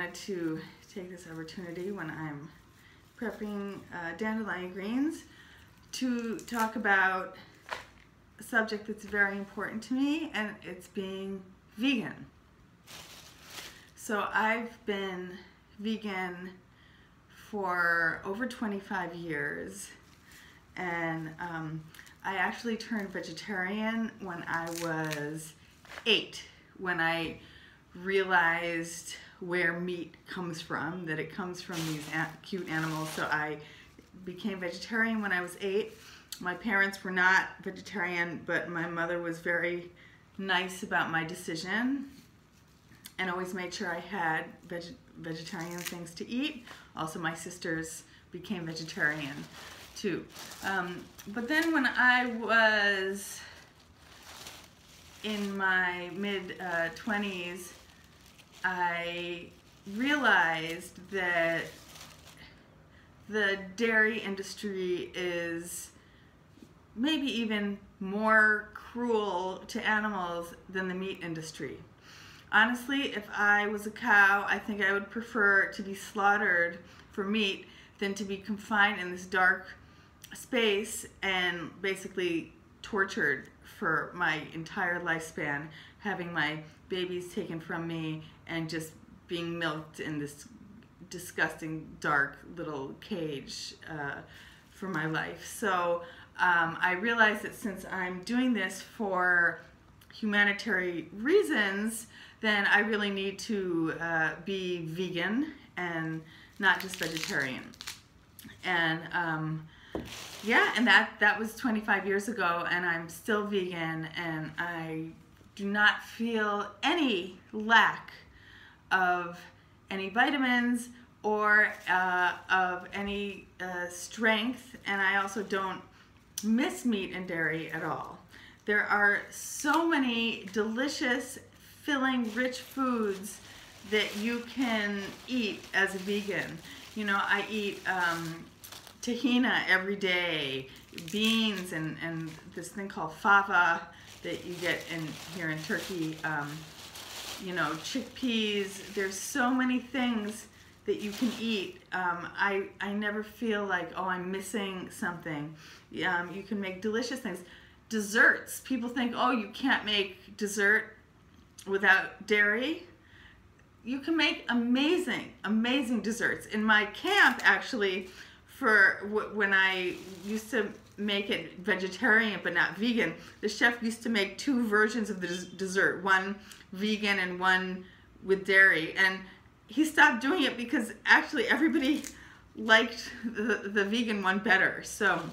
wanted to take this opportunity when I'm prepping dandelion greens to talk about a subject that's very important to me, and it's being vegan. So I've been vegan for over 25 years, and I actually turned vegetarian when I was 8, when I realized where meat comes from, that it comes from these cute animals. So I became vegetarian when I was 8. My parents were not vegetarian, but my mother was very nice about my decision and always made sure I had vegetarian things to eat. Also, my sisters became vegetarian too. But then when I was in my mid-20s, I realized that the dairy industry is maybe even more cruel to animals than the meat industry. Honestly, if I was a cow, I think I would prefer to be slaughtered for meat than to be confined in this dark space and basically tortured for my entire lifespan, having my babies taken from me and just being milked in this disgusting dark little cage for my life. So I realized that since I'm doing this for humanitarian reasons, then I really need to be vegan and not just vegetarian. And yeah, and that was 25 years ago, and I'm still vegan, and I do not feel any lack of any vitamins or of any strength, and I also don't miss meat and dairy at all. There are so many delicious, filling, rich foods that you can eat as a vegan. You know, I eat tahina every day, beans, and this thing called fava that you get here in Turkey, you know, chickpeas. There's so many things that you can eat. I never feel like, oh, I'm missing something. You can make delicious things. Desserts. People think, oh, you can't make dessert without dairy. You can make amazing, amazing desserts. In my camp, actually, for when I used to make it vegetarian but not vegan, the chef used to make 2 versions of the dessert, one vegan and one with dairy. And he stopped doing it because actually everybody liked the vegan one better. So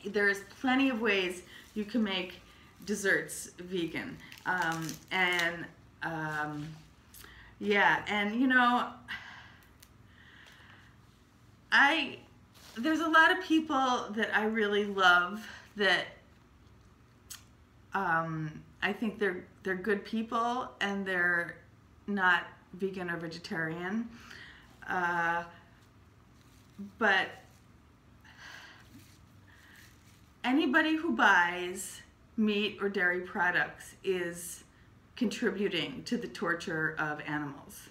there's plenty of ways you can make desserts vegan. Yeah, and you know, there's a lot of people that I really love that I think they're good people and they're not vegan or vegetarian, but anybody who buys meat or dairy products is contributing to the torture of animals.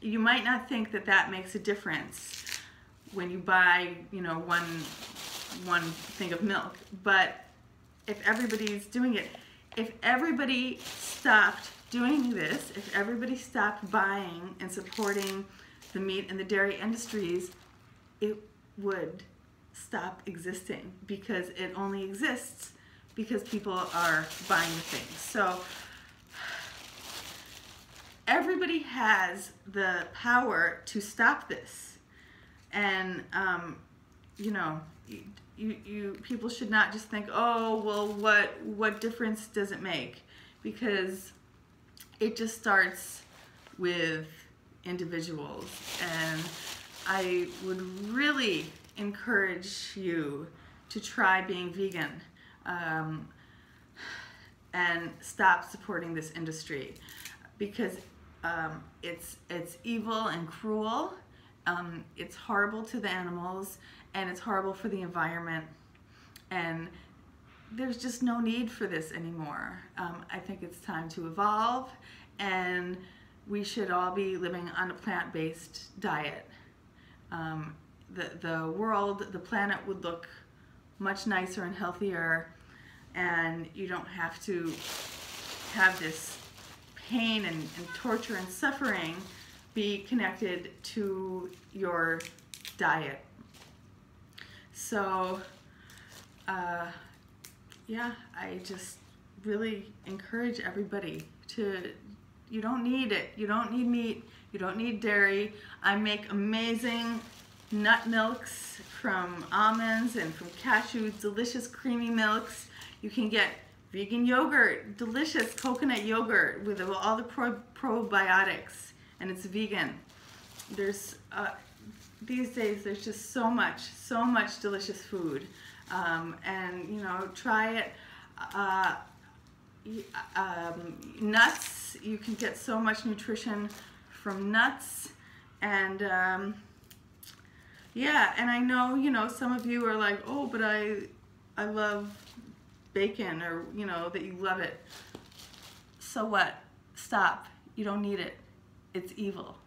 You might not think that that makes a difference when you buy, you know, one thing of milk, but if everybody's doing it, if everybody stopped doing this, if everybody stopped buying and supporting the meat and the dairy industries, it would stop existing, because it only exists because people are buying the things. So everybody has the power to stop this, and you know, people should not just think, oh, well, what difference does it make? Because it just starts with individuals, and I would really encourage you to try being vegan and stop supporting this industry, because it's evil and cruel. It's horrible to the animals, and it's horrible for the environment, and there's just no need for this anymore. I think it's time to evolve and we should all be living on a plant-based diet. The world, the planet would look much nicer and healthier, and you don't have to have this pain and torture and suffering be connected to your diet. So yeah, I just really encourage everybody to, you don't need it. You don't need meat. You don't need dairy. I make amazing nut milks from almonds and from cashews, delicious creamy milks. You can get vegan yogurt, delicious coconut yogurt with all the probiotics, and it's vegan. There's these days there's just so much delicious food, and you know, try it. Nuts, you can get so much nutrition from nuts, and yeah, and I know, you know, some of you are like, oh, but I love bacon, or you know, that you love it. So what? Stop. You don't need it. It's evil.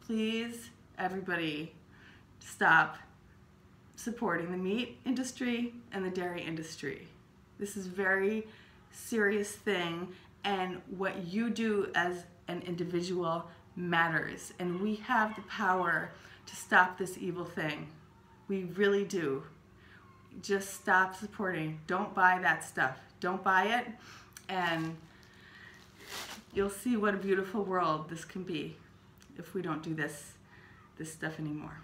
Please, everybody, stop supporting the meat industry and the dairy industry. This is a very serious thing, and what you do as an individual matters, and we have the power to stop this evil thing. We really do. Just stop supporting. Don't buy that stuff. Don't buy it, and you'll see what a beautiful world this can be if we don't do this stuff anymore.